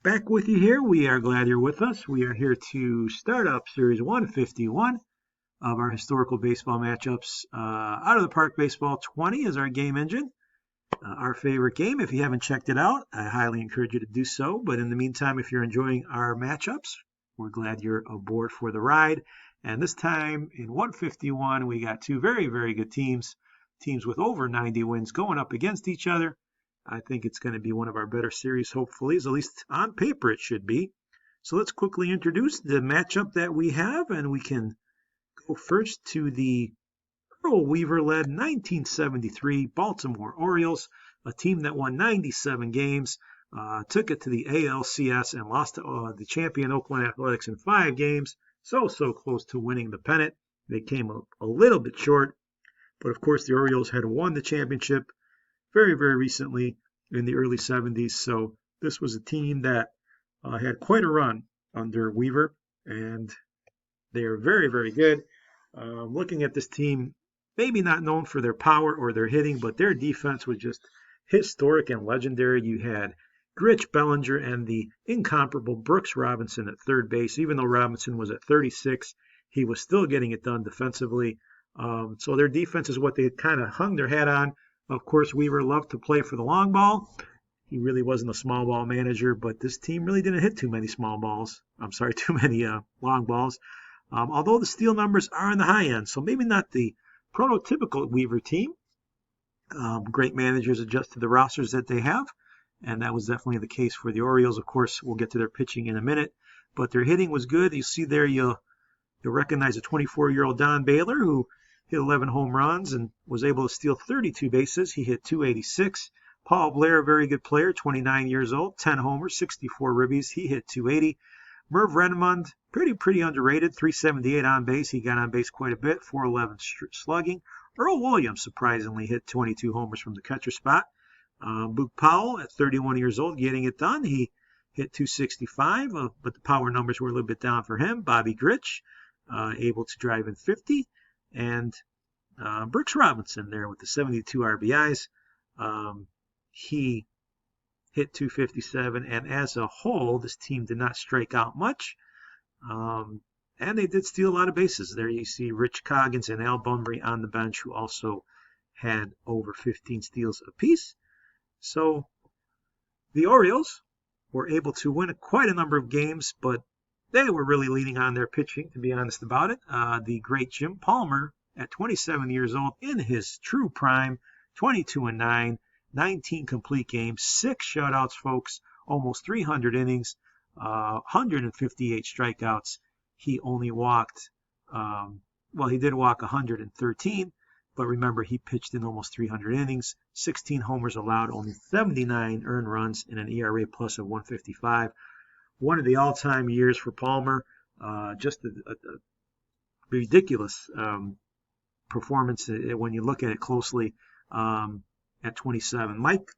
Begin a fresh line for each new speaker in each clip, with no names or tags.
Back with you here. We are glad you're with us. We are here to start up Series 151 of our historical baseball matchups. Out of the Park Baseball 20 is our game engine, our favorite game. If you haven't checked it out, I highly encourage you to do so. But in the meantime, if you're enjoying our matchups, we're glad you're aboard for the ride. And this time in 151, we got two very, very good teams with over 90 wins going up against each other. I think it's going to be one of our better series, hopefully, at least on paper it should be. So let's quickly introduce the matchup that we have, and we can go first to the Earl Weaver-led 1973 Baltimore Orioles, a team that won 97 games, took it to the ALCS and lost to the champion Oakland Athletics in 5 games, so close to winning the pennant. They came a little bit short, but of course the Orioles had won the championship very, very recently in the early 70s. So this was a team that had quite a run under Weaver, and they are very, very good. Looking at this team, maybe not known for their power or their hitting, but their defense was just historic and legendary. You had Gritch Bellinger and the incomparable Brooks Robinson at third base. Even though Robinson was at 36, he was still getting it done defensively. So their defense is what they kind of hung their hat on. Of course, Weaver loved to play for the long ball. He really wasn't a small ball manager, but this team really didn't hit too many too many long balls. Although the steal numbers are on the high end, so maybe not the prototypical Weaver team. Great managers adjust to the rosters that they have, and that was definitely the case for the Orioles. Of course, we'll get to their pitching in a minute, but their hitting was good. You see there, you'll recognize a 24-year-old Don Baylor who hit 11 home runs and was able to steal 32 bases. He hit 286. Paul Blair, a very good player, 29 years old, 10 homers, 64 ribbies. He hit 280. Merv Redmond, pretty underrated, 378 on base. He got on base quite a bit, 411 slugging. Earl Williams surprisingly hit 22 homers from the catcher spot. Boog Powell, at 31 years old, getting it done. He hit 265, but the power numbers were a little bit down for him. Bobby Gritch, able to drive in 50. And Brooks Robinson there with the 72 RBIs. He hit 257, and as a whole, this team did not strike out much. And they did steal a lot of bases. There you see Rich Coggins and Al Bunbury on the bench, who also had over 15 steals apiece. So the Orioles were able to win quite a number of games, but they were really leaning on their pitching, to be honest about it. The great Jim Palmer, at 27 years old, in his true prime, 22-9, 19 complete games, 6 shutouts, folks, almost 300 innings, 158 strikeouts. He only walked, he did walk 113, but remember, he pitched in almost 300 innings, 16 homers allowed, only 79 earned runs, and an ERA plus of 155. One of the all-time years for Palmer, just a ridiculous performance when you look at it closely at 27. Mike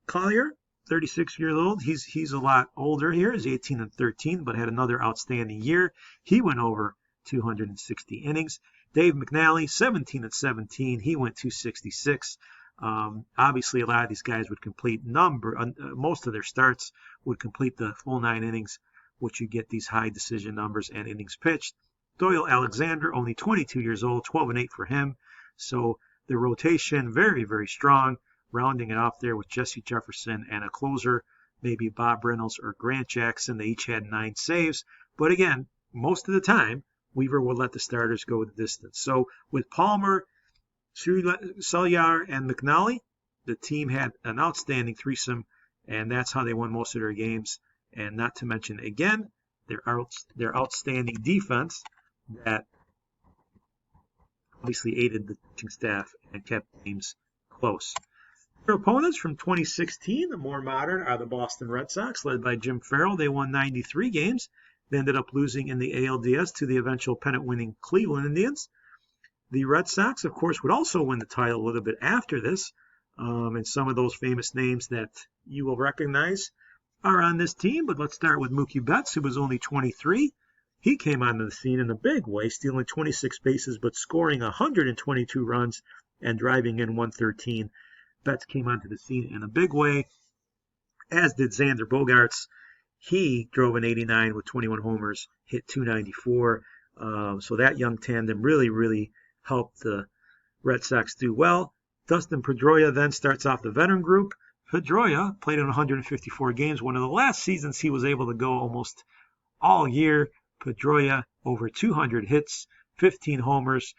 Collier, 36 years old. He's a lot older here. He's 18-13, but had another outstanding year. He went over 260 innings. Dave McNally, 17-17. He went 266. Obviously, a lot of these guys would complete most of their starts would complete the full 9 innings, which you get these high decision numbers and innings pitched. Doyle Alexander, only 22 years old, 12-8 for him. So the rotation, very, very strong, rounding it off there with Jesse Jefferson and a closer, maybe Bob Reynolds or Grant Jackson. They each had 9 saves. But again, most of the time, Weaver will let the starters go the distance. So with Palmer, Sulyar, and McNally, the team had an outstanding threesome, and that's how they won most of their games. And not to mention, again, their outstanding defense that obviously aided the pitching staff and kept games close. Their opponents from 2016, the more modern, are the Boston Red Sox, led by Jim Farrell. They won 93 games. They ended up losing in the ALDS to the eventual pennant-winning Cleveland Indians. The Red Sox, of course, would also win the title a little bit after this, and some of those famous names that you will recognize are on this team. But let's start with Mookie Betts, who was only 23. He came onto the scene in a big way, stealing 26 bases but scoring 122 runs and driving in 113. Betts came onto the scene in a big way, as did Xander Bogaerts. He drove an 89 with 21 homers, hit 294. So that young tandem really, really helped the Red Sox do well. Dustin Pedroia then starts off the veteran group. Pedroia played in 154 games. One of the last seasons he was able to go almost all year. Pedroia over 200 hits, 15 homers,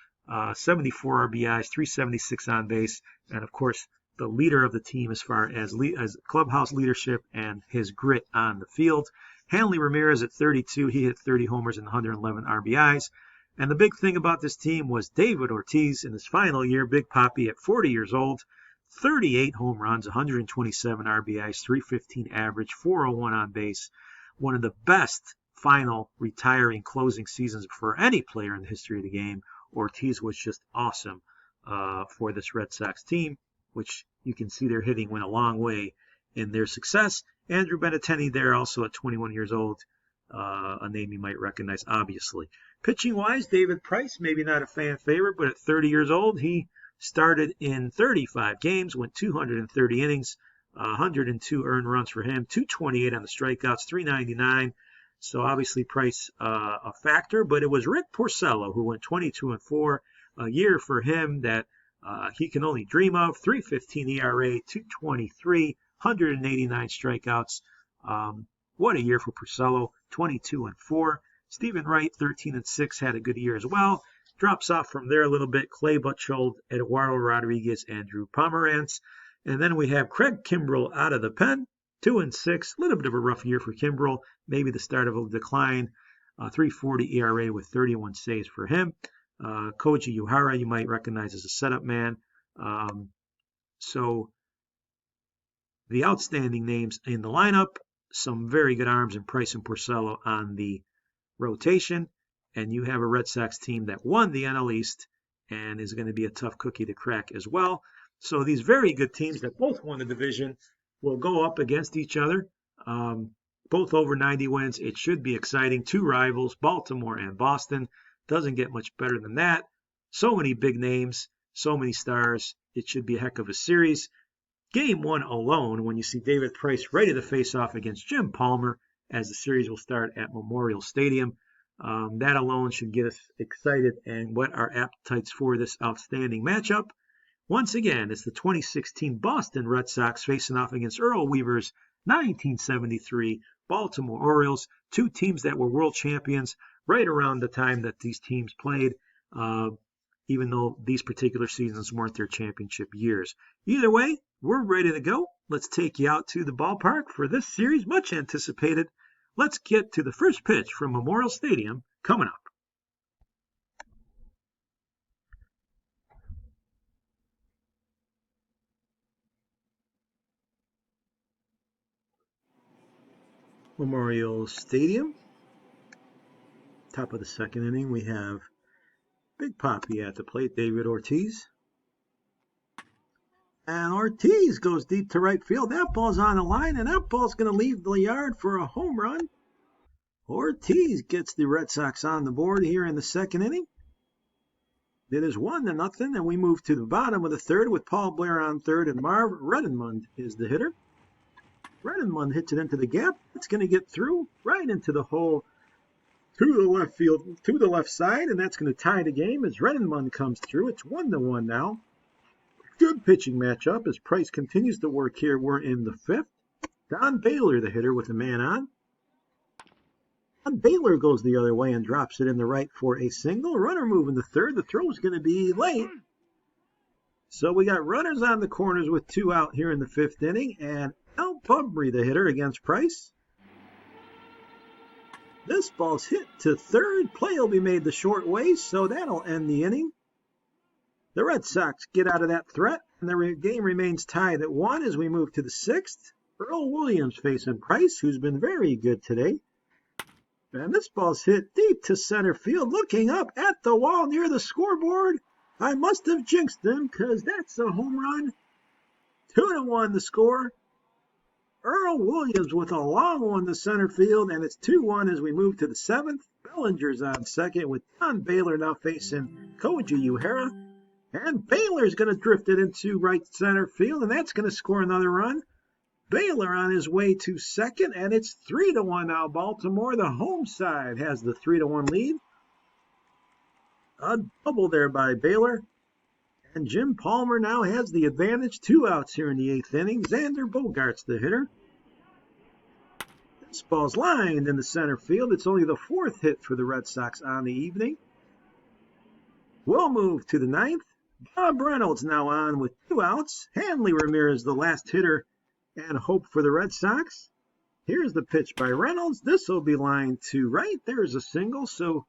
74 RBIs, 376 on base, and of course the leader of the team as far as clubhouse leadership and his grit on the field. Hanley Ramirez at 32, he hit 30 homers and 111 RBIs. And the big thing about this team was David Ortiz in his final year, Big Papi at 40 years old, 38 home runs, 127 RBIs, 315 average, 401 on base. One of the best final retiring closing seasons for any player in the history of the game. Ortiz was just awesome for this Red Sox team, which you can see their hitting went a long way in their success. Andrew Benintendi there also at 21 years old, a name you might recognize, obviously. Pitching-wise, David Price, maybe not a fan favorite, but at 30 years old, he started in 35 games, went 230 innings, 102 earned runs for him, 228 on the strikeouts, 399. So obviously Price a factor, but it was Rick Porcello who went 22-4, a year for him that he can only dream of. 3.15 ERA, 223, 189 strikeouts. What a year for Porcello, 22-4. Stephen Wright, 13-6, had a good year as well. Drops off from there a little bit. Clay Buchholz, Eduardo Rodriguez, Andrew Pomerantz. And then we have Craig Kimbrell out of the pen, 2-6. A little bit of a rough year for Kimbrell. Maybe the start of a decline. 3.40 ERA with 31 saves for him. Koji Uehara, you might recognize as a setup man. So the outstanding names in the lineup, some very good arms in Price and Porcello on the rotation, and you have a Red Sox team that won the NL East and is going to be a tough cookie to crack as well. So these very good teams that both won the division will go up against each other. Both over 90 wins. It should be exciting. Two rivals, Baltimore and Boston. Doesn't get much better than that. So many big names, so many stars. It should be a heck of a series. Game one alone, when you see David Price ready to face off against Jim Palmer, as the series will start at Memorial Stadium. That alone should get us excited and whet our appetites for this outstanding matchup. Once again, it's the 2016 Boston Red Sox facing off against Earl Weaver's 1973 Baltimore Orioles, two teams that were world champions right around the time that these teams played, even though these particular seasons weren't their championship years. Either way, we're ready to go. Let's take you out to the ballpark for this series, much anticipated. Let's get to the first pitch from Memorial Stadium coming up. Memorial Stadium. Top of the second inning, we have Big Papi at the plate, David Ortiz. And Ortiz goes deep to right field. That ball's on the line, and that ball's going to leave the yard for a home run. Ortiz gets the Red Sox on the board here in the second inning. It is 1-0, and we move to the bottom of the third with Paul Blair on third, and Marv Reddenmund is the hitter. Reddenmund hits it into the gap. It's going to get through right into the hole to the left field, to the left side, and that's going to tie the game as Reddenmund comes through. It's 1-1 now. Good pitching matchup as Price continues to work here. We're in the fifth. Don Baylor, the hitter, with a man on. Don Baylor goes the other way and drops it in the right for a single. Runner moving the third. The throw is going to be late. So we got runners on the corners with two out here in the fifth inning. And Al Pumbrey, the hitter, against Price. This ball's hit to third. Play will be made the short way, so that'll end the inning. The Red Sox get out of that threat, and the game remains tied at 1 as we move to the sixth. Earl Williams facing Price, who's been very good today. And this ball's hit deep to center field, looking up at the wall near the scoreboard. I must have jinxed him, because that's a home run. 2-1 the score. Earl Williams with a long one to center field, and it's 2-1 as we move to the seventh. Bellinger's on second with Don Baylor now facing Koji Uehara. And Baylor's going to drift it into right center field, and that's going to score another run. Baylor on his way to second, and it's 3-1 now. Baltimore, the home side, has the 3-1 lead. A double there by Baylor. And Jim Palmer now has the advantage. 2 outs here in the 8th inning. Xander Bogaerts, the hitter. This ball's lined in the center field. It's only the 4th hit for the Red Sox on the evening. We'll move to the 9th. Bob Reynolds now on with 2 outs. Hanley Ramirez, the last hitter and hope for the Red Sox. Here's the pitch by Reynolds. This will be lined to right. There's a single, so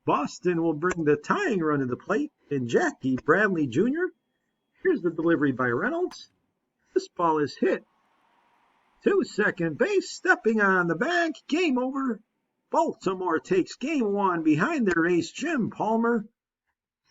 Boston will bring the tying run to the plate in Jackie Bradley Jr. Here's the delivery by Reynolds. This ball is hit to second base. Stepping on the bag. Game over. Baltimore takes game 1 behind their ace, Jim Palmer.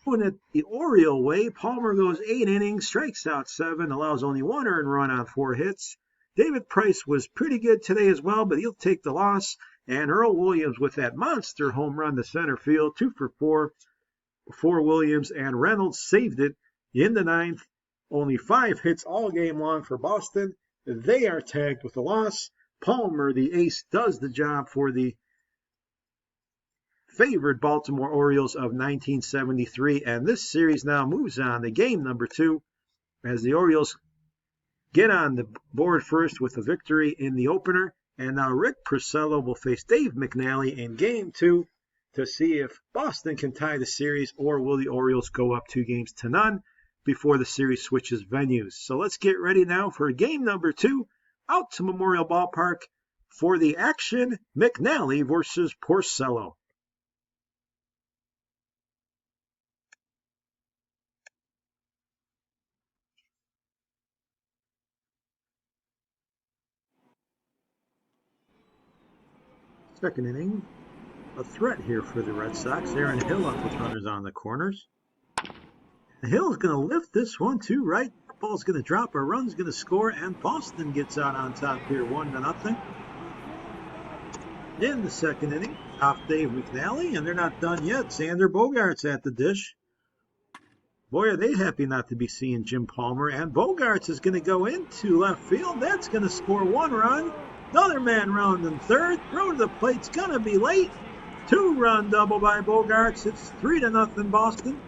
Doing it the Oriole way. Palmer goes 8 innings, strikes out 7, allows only 1 earned run on 4 hits. David Price was pretty good today as well, but he'll take the loss. And Earl Williams with that monster home run to center field, 2 for 4 for Williams, and Reynolds saved it in the 9th. Only 5 hits all game long for Boston. They are tagged with a loss. Palmer, the ace, does the job for the favored Baltimore Orioles of 1973, and this series now moves on to game number 2 as the Orioles get on the board first with a victory in the opener. And now Rick Porcello will face Dave McNally in game 2 to see if Boston can tie the series or will the Orioles go up 2-0 before the series switches venues. So let's get ready now for game number 2 out to Memorial Ballpark for the action. McNally versus Porcello. Second inning, a threat here for the Red Sox. Aaron Hill up with runners on the corners. Hill's going to lift this one to right. Ball's going to drop, a run's going to score, and Boston gets out on top here 1-0. In the second inning, off Dave McNally, and they're not done yet. Xander Bogaerts at the dish. Boy, are they happy not to be seeing Jim Palmer, and Bogaerts is going to go into left field. That's going to score 1 run. Another man rounding third. Throw to the plate's going to be late. 2-run double by Bogaerts. It's 3-0 Boston.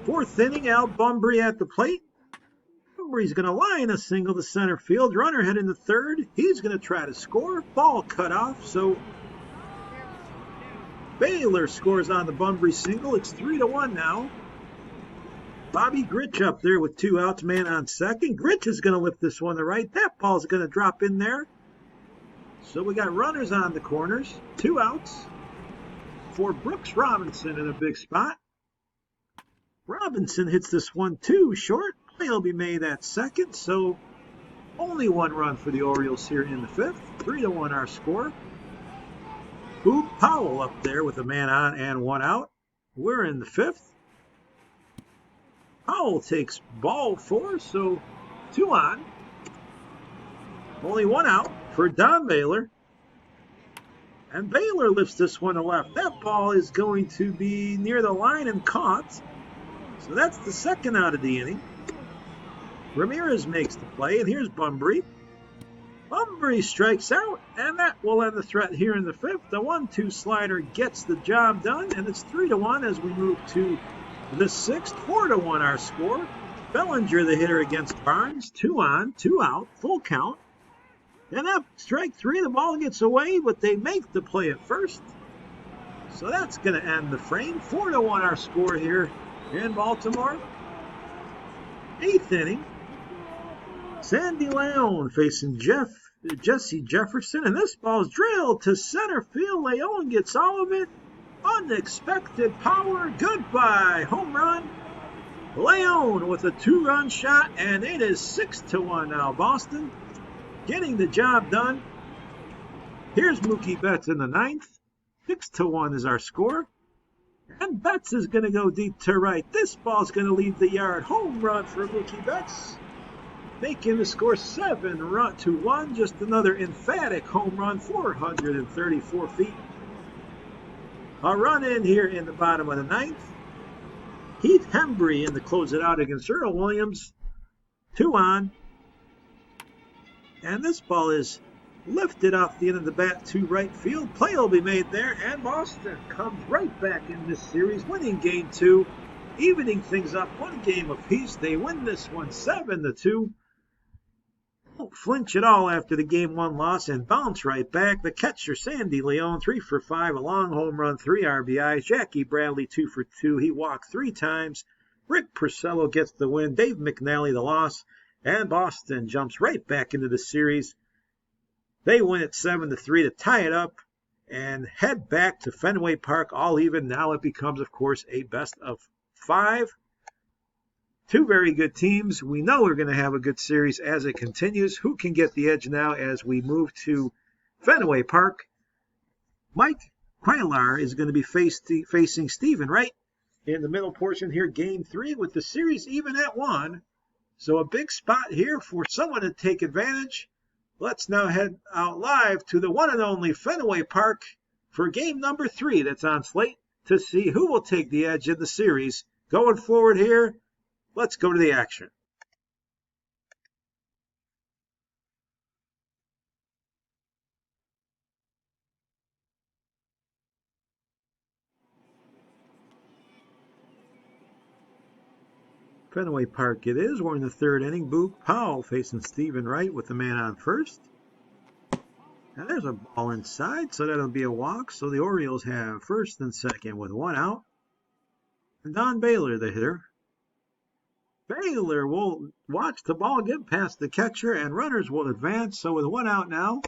4th inning, Al Bunbury at the plate. Bunbury's going to line a single to center field. Runner heading to third. He's going to try to score. Ball cut off, so Baylor scores on the Bunbury single. It's 3-1 now. Bobby Grich up there with 2 outs, man on second. Grich is going to lift this one to right. That ball's going to drop in there. So we got runners on the corners. 2 outs for Brooks Robinson in a big spot. Robinson hits this one too short. Play will be made at second, so only 1 run for the Orioles here in the 5th. 3-1 our score. Boog Powell up there with a man on and 1 out. We're in the 5th. Powell takes ball 4, so 2 on. Only 1 out for Don Baylor. And Baylor lifts this one to left. That ball is going to be near the line and caught. So that's the 2nd out of the inning. Ramirez makes the play, and here's Bunbury. Bunbury strikes out, and that will end the threat here in the 5th. The 1-2 slider gets the job done, and it's 3-1 as we move to the 6th. 4-1 our score. Bellinger, the hitter against Barnes. 2 on, 2 out, full count. And up, strike 3, the ball gets away, but they make the play at first. So that's going to end the frame. 4-1 our score here in Baltimore. 8th inning. Sandy Leone facing Jesse Jefferson, and this ball's drilled to center field. Leone gets all of it. Unexpected power. Goodbye. Home run. Leone with a 2-run shot, and it is 6-1 now. Boston getting the job done. Here's Mookie Betts in the 9th. 6-1 is our score. And Betts is going to go deep to right. This ball's going to leave the yard. Home run for Mookie Betts, making the score 7-1. Just another emphatic home run, 434 feet. A run in here in the bottom of the 9th. Heath Hembry in to close it out against Earl Williams. 2 on, And this ball is lifted off the end of the bat to right field. Play will be made there, and Boston comes right back in this series, winning game 2, evening things up 1 game apiece. They win this one 7-2. Don't flinch at all after the game 1 loss and bounce right back. The catcher, Sandy Leon, 3 for 5, a long home run, 3 RBIs. Jackie Bradley, 2 for 2. He walked 3 times. Rick Porcello gets the win. Dave McNally the loss. And Boston jumps right back into the series. They win it 7-3 to tie it up and head back to Fenway Park all even. Now it becomes, of course, a best of 5. 2 very good teams. We know we're going to have a good series as it continues. Who can get the edge now as we move to Fenway Park? Mike Quilar is going to be facing Stephen Wright in the middle portion here, game 3, with the series even at 1. So a big spot here for someone to take advantage. Let's now head out live to the one and only Fenway Park for game number 3 that's on slate to see who will take the edge in the series. Going forward here, let's go to the action. Fenway Park it is. We're in the 3rd inning. Boog Powell facing Stephen Wright with the man on first. Now there's a ball inside, so that'll be a walk. So the Orioles have first and second with 1 out. And Don Baylor, the hitter. Baylor will watch the ball get past the catcher, and runners will advance. So with 1 out now,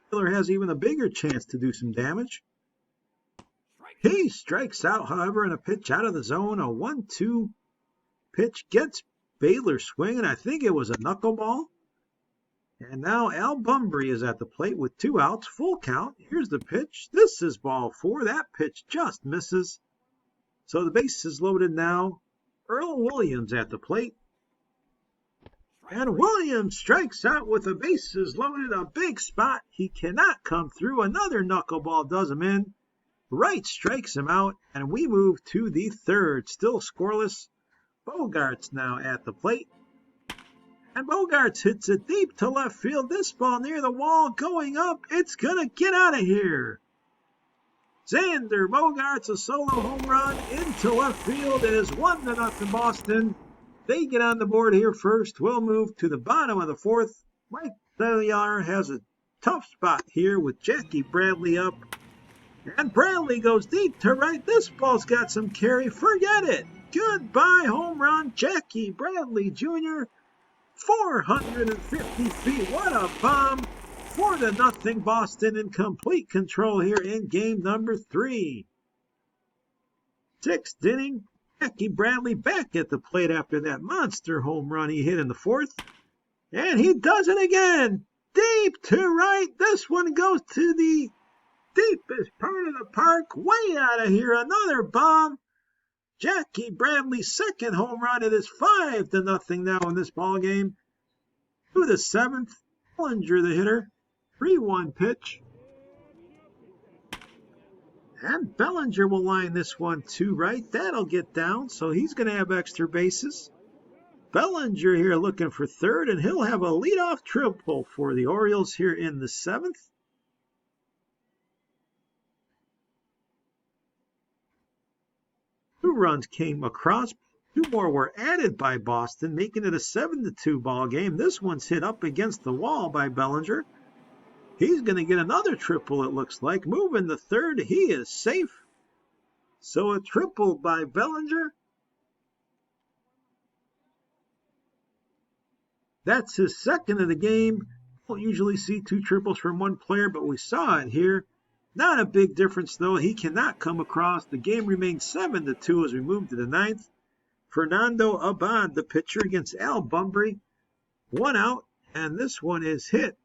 Baylor has even a bigger chance to do some damage. He strikes out, however, in a pitch out of the zone. A 1-2 pitch gets Baylor swinging. I think it was a knuckleball. And now Al Bumbry is at the plate with 2 outs, full count. Here's the pitch. This is ball 4. That pitch just misses. So the base is loaded now. Earl Williams at the plate. And Williams strikes out with the bases loaded. A big spot. He cannot come through. Another knuckleball does him in. Wright strikes him out. And we move to the 3rd. Still scoreless. Bogarts now at the plate. And Bogarts hits it deep to left field. This ball near the wall going up. It's going to get out of here. Xander Bogarts, a solo home run into left field. It is 1-0 Boston. They get on the board here first. We'll move to the bottom of the 4th. Mike Quilar has a tough spot here with Jackie Bradley up. And Bradley goes deep to right. This ball's got some carry. Forget it. Goodbye home run, Jackie Bradley Jr. 450 feet. What a bomb. 4-0 Boston in complete control here in game number 3. 6th inning. Jackie Bradley back at the plate after that monster home run he hit in the 4th. And he does it again. Deep to right. This one goes to the deepest part of the park. Way out of here. Another bomb. Jackie Bradley's 2nd home run. It is 5-0 now in this ball game. To the 7th, Bellinger the hitter. 3-1 pitch. And Bellinger will line this one to right. That'll get down, so he's going to have extra bases. Bellinger here looking for 3rd, and he'll have a leadoff triple for the Orioles here in the 7th. Two runs came across. 2 more were added by Boston, making it a 7-2 ball game. This one's hit up against the wall by Bellinger. He's going to get another triple, it looks like. Moving the 3rd, he is safe. So a triple by Bellinger. That's his 2nd of the game. Don't usually see 2 triples from one player, but we saw it here. Not a big difference, though. He cannot come across. The game remains 7-2 as we move to the 9th. Fernando Abad, the pitcher, against Al Bumbry. 1 out, and this one is hit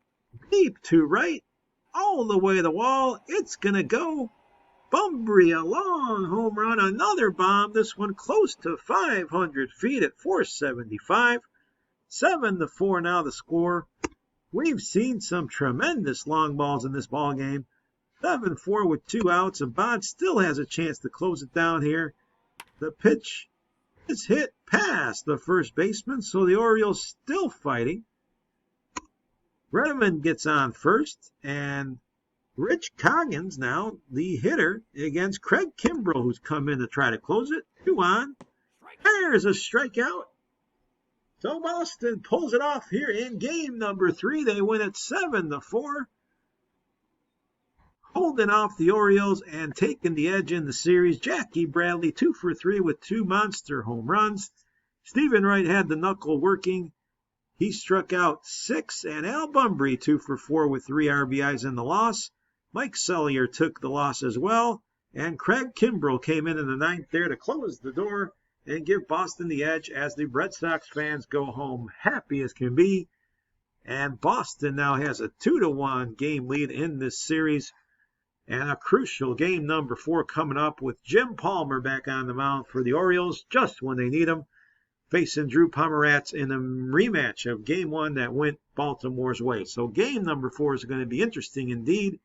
deep to right, all the way to the wall. It's going to go. Bumbry, a long home run, another bomb. This one close to 500 feet at 475. 7-4 now the score. We've seen some tremendous long balls in this ball game. 7-4 with 2 outs. Abad still has a chance to close it down here. The pitch is hit past the first baseman, so the Orioles still fighting. Brenneman gets on first, and Rich Coggins now the hitter against Craig Kimbrell, who's come in to try to close it. 2 on. There's a strikeout. So Boston pulls it off here in game number 3. They win it 7-4. Holding off the Orioles and taking the edge in the series. Jackie Bradley 2 for 3 with 2 monster home runs. Stephen Wright had the knuckle working. He struck out 6, and Al Bumbry 2 for 4 with 3 RBIs in the loss. Mike Sellier took the loss as well, and Craig Kimbrell came in the 9th there to close the door and give Boston the edge as the Red Sox fans go home happy as can be. And Boston now has a 2-1 game lead in this series, and a crucial game number 4 coming up with Jim Palmer back on the mound for the Orioles just when they need him, facing Drew Pomeranz in a rematch of Game 1 that went Baltimore's way. So game number 4 is going to be interesting indeed.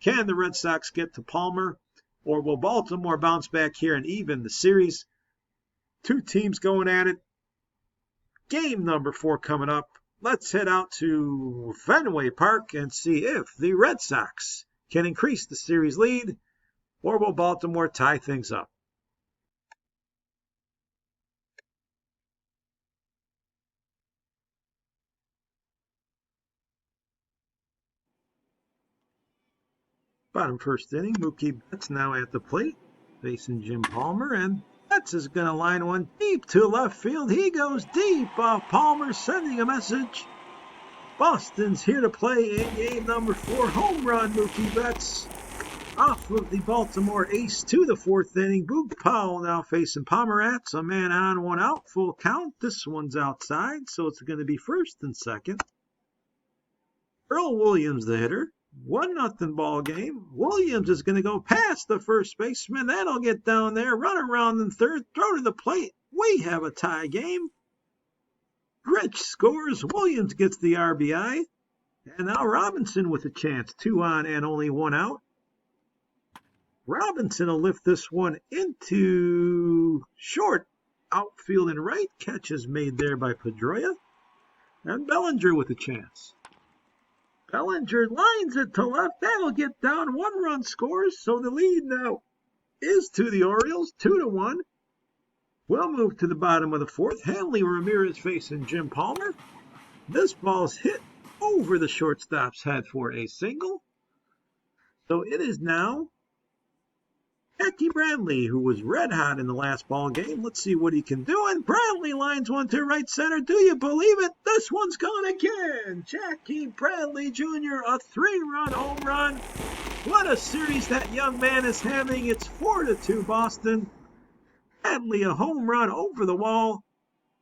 Can the Red Sox get to Palmer, or will Baltimore bounce back here and even the series? 2 teams going at it. Game number 4 coming up. Let's head out to Fenway Park and see if the Red Sox can increase the series lead, or will Baltimore tie things up? Bottom first inning, Mookie Betts now at the plate, facing Jim Palmer, and Betts is going to line one deep to left field. He goes deep off Palmer, sending a message. Boston's here to play in game number 4. Home run, Mookie Betts, off of the Baltimore ace to the 4th inning. Boog Powell now facing Pomeranz, a man on, 1 out, full count. This one's outside, so it's going to be first and second. Earl Williams, the hitter. 1-0 ball game. Williams is going to go past the first baseman. That'll get down there, run around in third, throw to the plate. We have a tie game. Rich scores. Williams gets the RBI. And now Robinson with a chance. 2 on and only 1 out. Robinson will lift this one into short. Outfield and right. Catch is made there by Pedroia. And Bellinger with a chance. Bellinger lines it to left. That'll get down. 1 run scores. So the lead now is to the Orioles, 2-1. We'll move to the bottom of the 4th. Hanley Ramirez facing Jim Palmer. This ball's hit over the shortstop's head for a single. So it is now Jackie Bradley, who was red hot in the last ball game. Let's see what he can do. And Bradley lines one to right center. Do you believe it? This one's gone again. Jackie Bradley Jr., a 3-run home run. What a series that young man is having. It's 4-2 Boston. Bradley, a home run over the wall.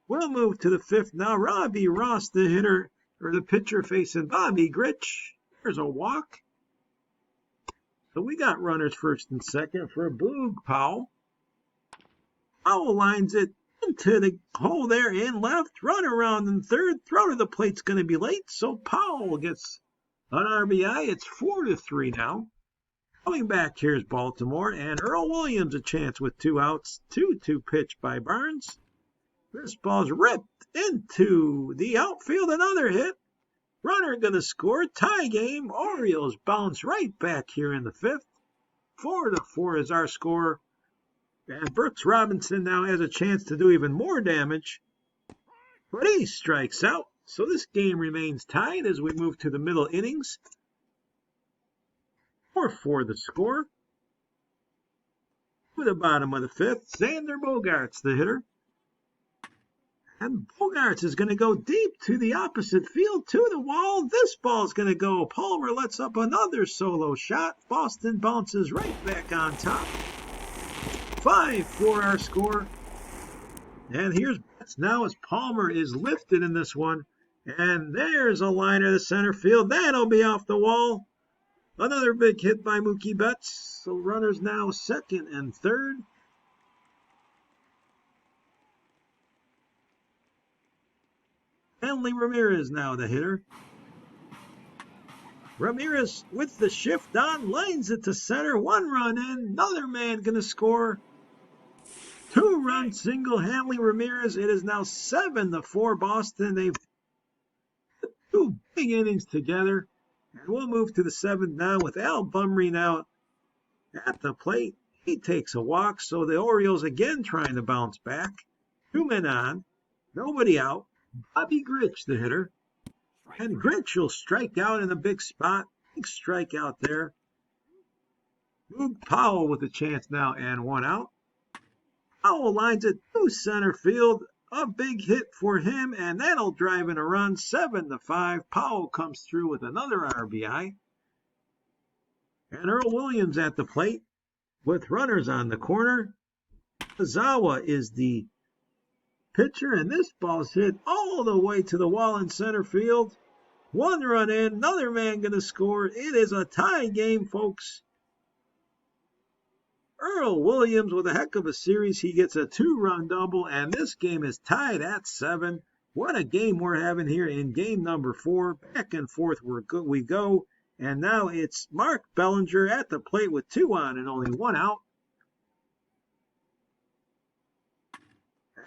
We'll move to the 5th now. Robbie Ross, the hitter, or the pitcher, facing Bobby Grich. There's a walk. So we got runners first and second for Boog Powell. Powell lines it into the hole there in left. Run around in third. Throw to the plate's going to be late. So Powell gets an RBI. It's 4-3 now. Coming back, here's Baltimore. And Earl Williams a chance with 2 outs. 2-2 pitch by Barnes. This ball's ripped into the outfield. Another hit. Runner going to score. Tie game. Orioles bounce right back here in the 5th. 4-4 is our score. And Brooks Robinson now has a chance to do even more damage. But he strikes out. So this game remains tied as we move to the middle innings. 4-4 the score. To the bottom of the 5th, Xander Bogaerts, the hitter. And Bogaerts is going to go deep to the opposite field, to the wall. This ball's going to go. Palmer lets up another solo shot. Boston bounces right back on top. 5-4 our score. And here's Betts now as Palmer is lifted in this one. And there's a liner to center field. That'll be off the wall. Another big hit by Mookie Betts. So runners now second and third. Hanley Ramirez now the hitter. Ramirez with the shift on, lines it to center. 1 run in, another man going to score. 2-run single, Hanley Ramirez. It is now 7-4 Boston. They've 2 big innings together. And we'll move to the seventh now with Al Bumry now at the plate. He takes a walk, so the Orioles again trying to bounce back. 2 men on, nobody out. Bobby Grich, the hitter. And Grich will strike out in a big spot. Big strikeout there. Boog Powell with a chance now and 1 out. Powell lines it to center field. A big hit for him, and that'll drive in a run. 7-5. Powell comes through with another RBI. And Earl Williams at the plate with runners on the corner. Tazawa is the pitcher, and this ball's hit all the way to the wall in center field. 1 run in, another man going to score. It is a tie game, folks. Earl Williams with a heck of a series. He gets a 2-run double, and this game is tied at 7. What a game we're having here in game number 4. Back and forth we go. And now it's Mark Bellinger at the plate with 2 on and only 1 out.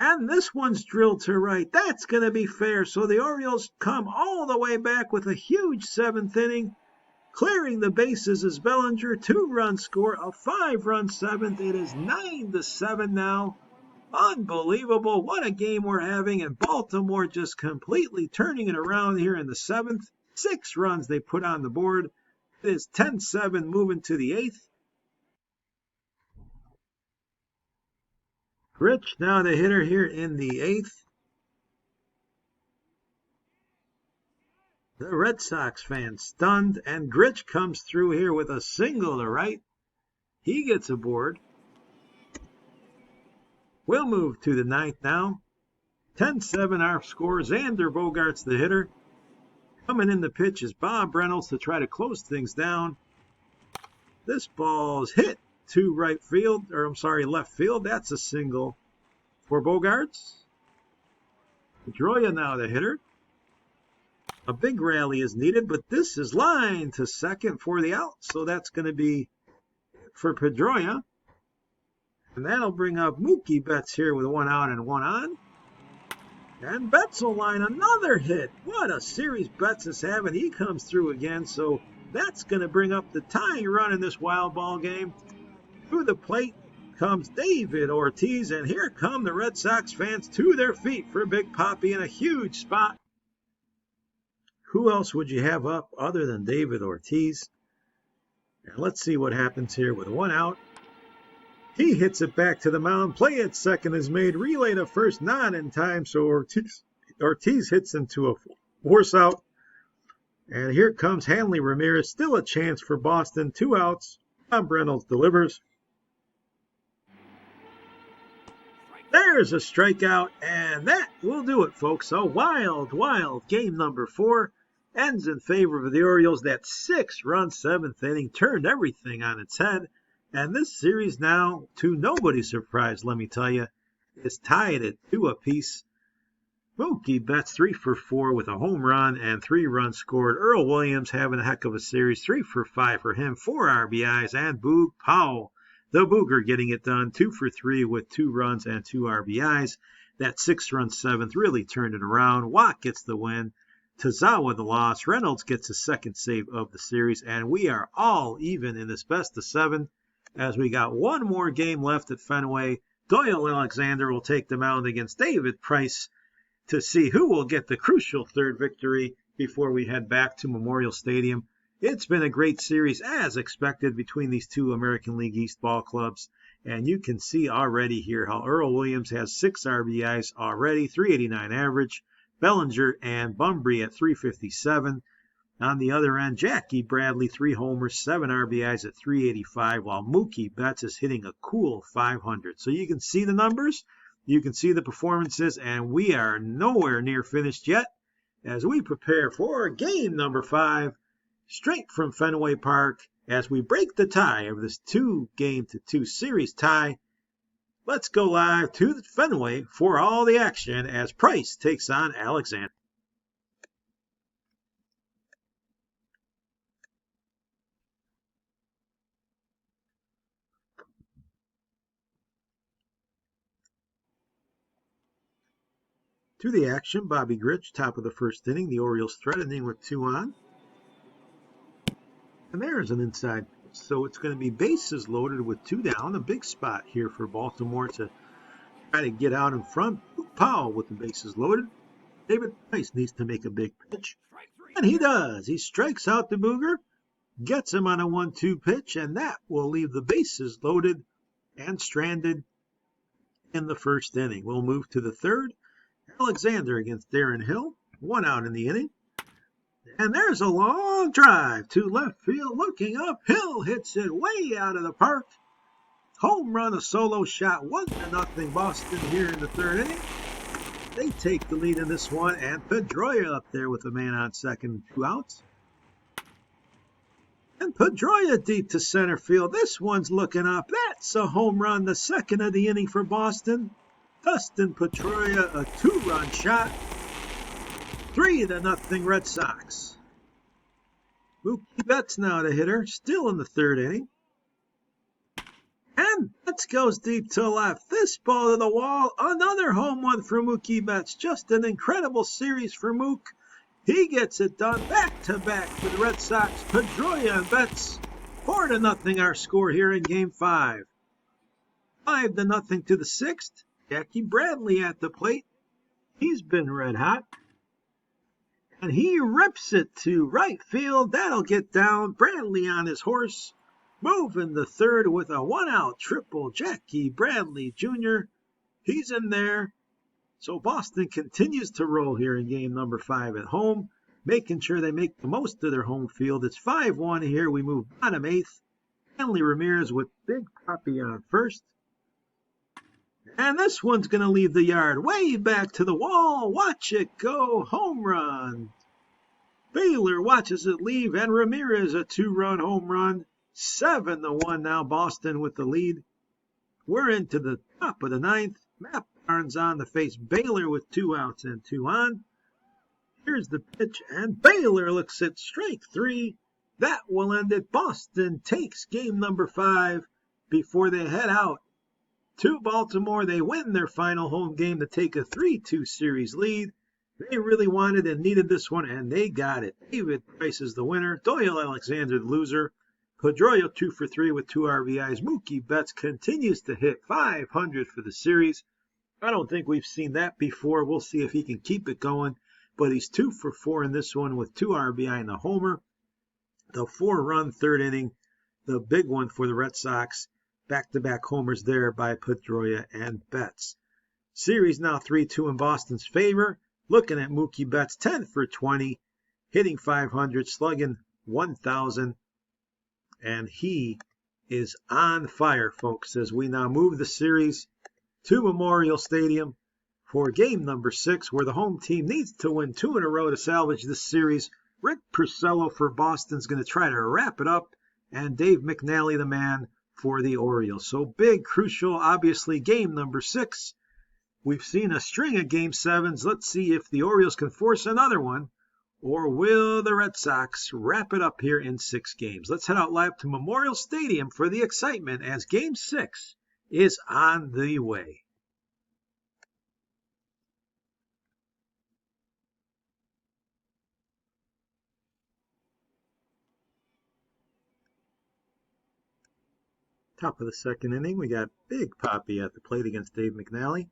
And this one's drilled to right. That's going to be fair. So the Orioles come all the way back with a huge 7th inning. Clearing the bases is Bellinger. 2-run score, a 5-run 7th. It is 9-7 now. Unbelievable. What a game we're having. And Baltimore just completely turning it around here in the 7th. 6 runs they put on the board. It is 10-7 moving to the 8th. Rich now the hitter here in the 8th. The Red Sox fans stunned, and Grich comes through here with a single to right. He gets aboard. We'll move to the 9th now. 10-7 our score. Xander Bogaerts the hitter. Coming in the pitch is Bob Reynolds to try to close things down. This ball's hit to left field. That's a single for Bogaerts. Pedroia now the hitter. A big rally is needed, but this is lined to second for the out. So that's going to be for Pedroia. And that'll bring up Mookie Betts here with 1 out and 1 on. And Betts will line another hit. What a series Betts is having. He comes through again. So that's going to bring up the tying run in this wild ball game. To the plate comes David Ortiz. And here come the Red Sox fans to their feet for Big Papi in a huge spot. Who else would you have up other than David Ortiz? And let's see what happens here with 1 out. He hits it back to the mound. Play at second is made. Relay to first, not in time. So Ortiz hits into a force out. And here comes Hanley Ramirez. Still a chance for Boston. 2 outs. Bob Reynolds delivers. There's a strikeout. And that will do it, folks. A wild, wild game number 4. Ends in favor of the Orioles. That 6-run 7th inning turned everything on its head. And this series now, to nobody's surprise, let me tell you, is tied at 2 apiece. Mookie Betts 3 for 4 with a home run and 3 runs scored. Earl Williams having a heck of a series. 3 for 5 for him, 4 RBIs. And Boog Powell, the Booger, getting it done. 2 for 3 with 2 runs and 2 RBIs. That 6-run 7th really turned it around. Watt gets the win. Tazawa the loss. Reynolds gets his 2nd save of the series. And we are all even in this best of 7. As we got 1 more game left at Fenway. Doyle Alexander will take the mound against David Price to see who will get the crucial 3rd victory before we head back to Memorial Stadium. It's been a great series, as expected, between these 2 American League East ball clubs. And you can see already here how Earl Williams has 6 RBIs already, 389 average. Bellinger and Bumby at 357. On the other end, Jackie Bradley, 3 homers, 7 RBIs at 385, while Mookie Betts is hitting a cool 500. So you can see the numbers, you can see the performances, and we are nowhere near finished yet as we prepare for game number 5, straight from Fenway Park, as we break the tie of this 2-2 series tie. Let's go live to Fenway for all the action as Price takes on Alexander. To the action, Bobby Grich, top of the first inning. The Orioles threatening with 2 on. And there's an inside pitch. So it's going to be bases loaded with 2 down. A big spot here for Baltimore to try to get out in front. Powell with the bases loaded. David Price needs to make a big pitch. And he does. He strikes out the Booger, gets him on a 1-2 pitch, and that will leave the bases loaded and stranded in the first inning. We'll move to the third. Alexander against Darren Hill. 1 out in the inning. And there's a long drive to left field. Looking up, Hill hits it way out of the park. Home run, a solo shot, 1-0 Boston here in the third inning. They take the lead in this one, and Pedroia up there with a man on second, 2 outs. And Pedroia deep to center field. This one's looking up. That's a home run, the second of the inning for Boston. Dustin Pedroia, a 2-run shot. 3-0 Red Sox. Mookie Betts now the hitter, still in the third inning. And Betts goes deep to left. This ball to the wall. Another home run for Mookie Betts. Just an incredible series for Mook. He gets it done back-to-back for the Red Sox. Pedroia and Betts. 4-0 our score here in Game 5. 5-0 to the sixth. Jackie Bradley at the plate. He's been red hot. And he rips it to right field. That'll get down. Bradley on his horse. Moving the third with a 1-out triple. Jackie Bradley Jr. He's in there. So Boston continues to roll here in game number 5 at home, making sure they make the most of their home field. It's 5-1 here. We move bottom 8th. Hanley Ramirez with Big Papi on first. And this one's going to leave the yard way back to the wall. Watch it go. Home run. Baylor watches it leave, and Ramirez a 2-run home run. 7-1 now, Boston with the lead. We're into the top of the 9th. Matt Barnes on to face Baylor with 2 outs and 2 on. Here's the pitch, and Baylor looks at strike 3. That will end it. Boston takes game number 5 before they head out to Baltimore. They win their final home game to take a 3-2 series lead. They really wanted and needed this one, and they got it. David Price is the winner. Doyle Alexander the loser. Pedroia 2 for 3 with 2 RBIs. Mookie Betts continues to hit .500 for the series. I don't think we've seen that before. We'll see if he can keep it going. But he's 2 for 4 in this one with 2 RBI and a homer. The 4-run third inning, the big one for the Red Sox. Back-to-back homers there by Pedroia and Betts. Series now 3-2 in Boston's favor. Looking at Mookie Betts, 10 for 20, hitting .500, slugging 1,000. And he is on fire, folks, as we now move the series to Memorial Stadium for game number 6, where the home team needs to win 2 in a row to salvage this series. Rick Porcello for Boston's going to try to wrap it up, and Dave McNally, the man for the Orioles. So big, crucial, obviously, game number 6. We've seen a string of Game 7s. Let's see if the Orioles can force another one, or will the Red Sox wrap it up here in 6 games? Let's head out live to Memorial Stadium for the excitement as Game 6 is on the way. Top of the second inning, we got Big Papi at the plate against Dave McNally.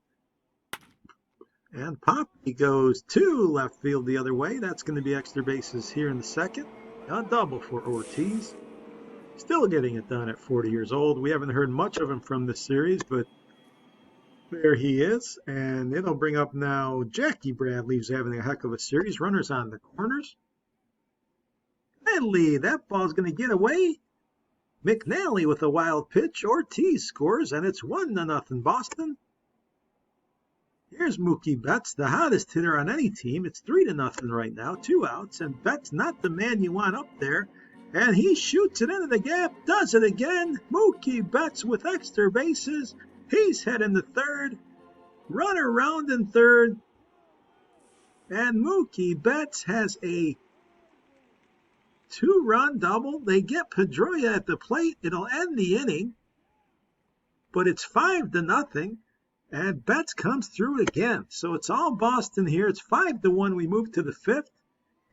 And Papi goes to left field the other way. That's going to be extra bases here in the second. A double for Ortiz. Still getting it done at 40 years old. We haven't heard much of him from this series, but there he is. And it'll bring up now Jackie Bradley, who's having a heck of a series. Runners on the corners. Bradley, that ball's going to get away. McNally with a wild pitch. Ortiz scores, and it's 1-0 Boston. Here's Mookie Betts, the hottest hitter on any team. It's 3-0 right now, 2 outs, and Betts not the man you want up there. And he shoots it into the gap, does it again. Mookie Betts with extra bases. He's heading to third. Run around in third. And Mookie Betts has a 2-run double. They get Pedroia at the plate. It'll end the inning. But it's 5-0. And Betts comes through again. So it's all Boston here. It's 5-1. We move to the 5th.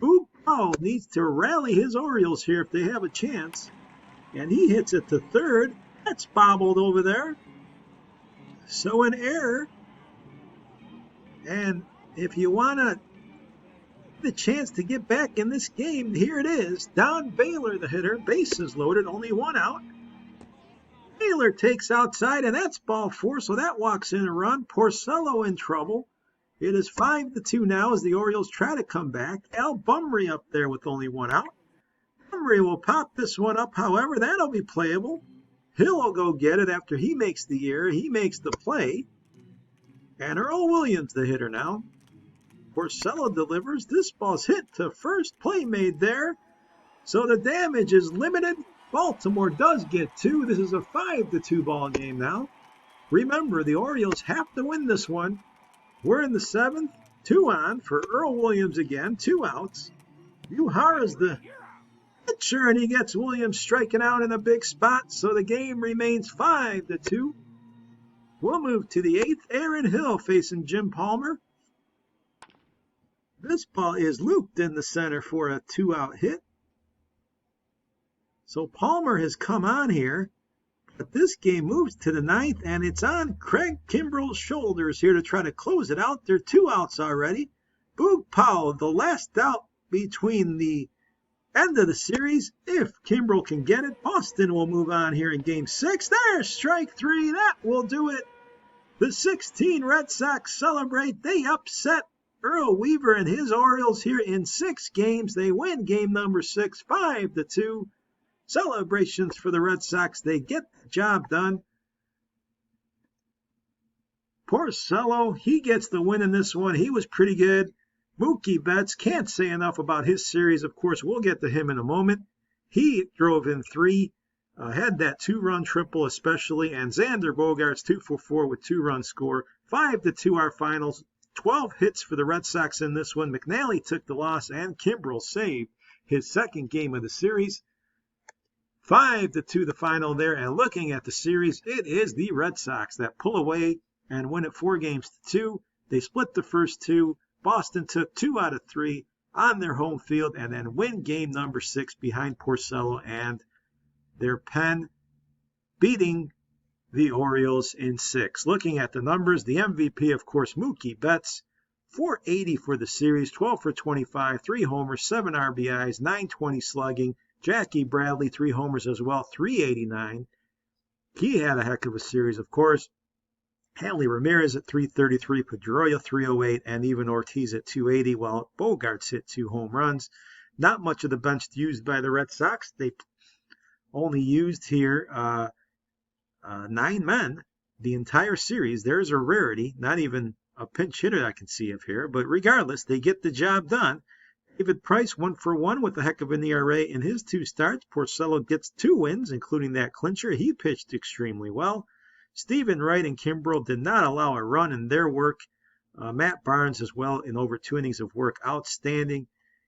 Boog Powell needs to rally his Orioles here if they have a chance. And he hits it to third. That's bobbled over there. So an error. And if you want to the chance to get back in this game, here it is. Don Baylor, the hitter, bases loaded, only one out. Baylor takes outside, and that's ball 4, so that walks in a run. Porcello in trouble. It is 5-2 now as the Orioles try to come back. Al Bumry up there with only one out. Bumry will pop this one up, however, that'll be playable. Hill will go get it after he makes the error. He makes the play. And Earl Williams, the hitter now. Porcello delivers. This ball's hit to first. Play made there. So the damage is limited. Baltimore does get 2. This is a 5-2 ball game now. Remember, the Orioles have to win this one. We're in the 7th. 2 on for Earl Williams again. 2 outs. Uhara's the pitcher, and he gets Williams striking out in a big spot. So the game remains 5-2. We'll move to the 8th. Aaron Hill facing Jim Palmer. This ball is looped in the center for a 2-out hit. So Palmer has come on here, but this game moves to the 9th, and it's on Craig Kimbrell's shoulders here to try to close it out. There are 2 outs already. Boog Powell, the last out between the end of the series. If Kimbrell can get it, Boston will move on here in Game 6. There's strike 3. That will do it. The 16 Red Sox celebrate. They upset Earl Weaver and his Orioles here in 6 games. They win game number 6, 5-2. Celebrations for the Red Sox. They get the job done. Porcello, he gets the win in this one. He was pretty good. Mookie Betts, can't say enough about his series. Of course, we'll get to him in a moment. He drove in 3, had that 2-run triple especially, and Xander Bogaerts 2-for-4 with 2-run score. 5-2 our finals. 12 hits for the Red Sox in this one. McNally took the loss, and Kimbrell saved his second game of the series. 5-2 the final there, and looking at the series, it is the Red Sox that pull away and win it 4-2. They split the first 2. Boston took 2 out of 3 on their home field and then win game number 6 behind Porcello and their pen, beating the Orioles in 6. Looking at the numbers, the MVP, of course, Mookie Betts, .480 for the series, 12 for 25, 3 homers, 7 RBIs, .920 slugging. Jackie Bradley, 3 homers as well, .389. He had a heck of a series, of course. Hanley Ramirez at .333, Pedroia .308, and even Ortiz at .280, while Bogaerts hit 2 home runs. Not much of the bench used by the Red Sox. They only used here 9 men the entire series. There's a rarity, not even a pinch hitter I can see of here. But regardless, they get the job done. David Price, 1-for-1 with a heck of an ERA in his 2 starts. Porcello gets 2 wins, including that clincher. He pitched extremely well. Stephen Wright and Kimbrell did not allow a run in their work. Matt Barnes as well in over 2 innings of work. Outstanding.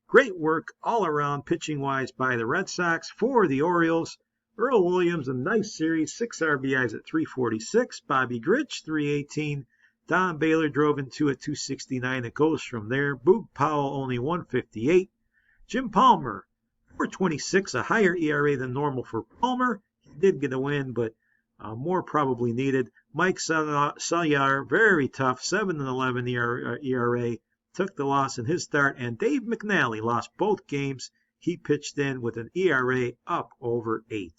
Great work all around pitching-wise by the Red Sox. For the Orioles, Earl Williams, a nice series, 6 RBIs at .346. Bobby Grich, .318. Don Baylor drove in 2 at .269. It goes from there. Boog Powell, only .158. Jim Palmer, .426, a higher ERA than normal for Palmer. He did get a win, but more probably needed. Mike Sayar, very tough, 7-11 ERA. Took the loss in his start. And Dave McNally lost both games. He pitched in with an ERA up over 8.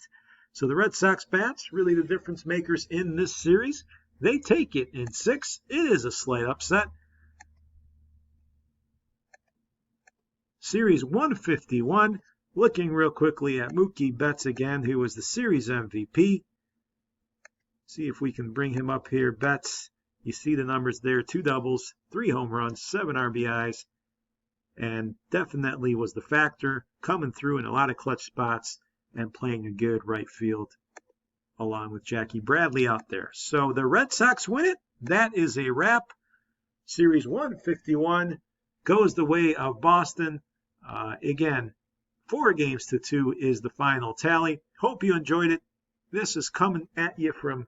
So the Red Sox bats, really the difference makers in this series. They take it in 6. It is a slight upset. Series 151. Looking real quickly at Mookie Betts again, who was the series MVP. See if we can bring him up here. Betts, you see the numbers there. 2 doubles, 3 home runs, 7 RBIs. And definitely was the factor, coming through in a lot of clutch spots and playing a good right field, along with Jackie Bradley out there. So the Red Sox win it. That is a wrap. Series 151 goes the way of Boston. Again, 4-2 is the final tally. Hope you enjoyed it. This is coming at you from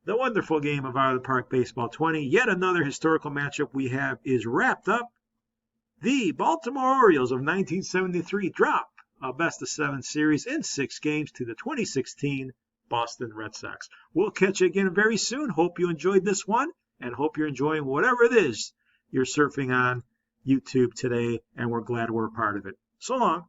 The wonderful game of Out of the Park Baseball 20. Yet another historical matchup we have is wrapped up. The Baltimore Orioles of 1973 drop a best-of-7 series in 6 games to the 2016 Boston Red Sox. We'll catch you again very soon. Hope you enjoyed this one, and hope you're enjoying whatever it is you're surfing on YouTube today, and we're glad we're a part of it. So long.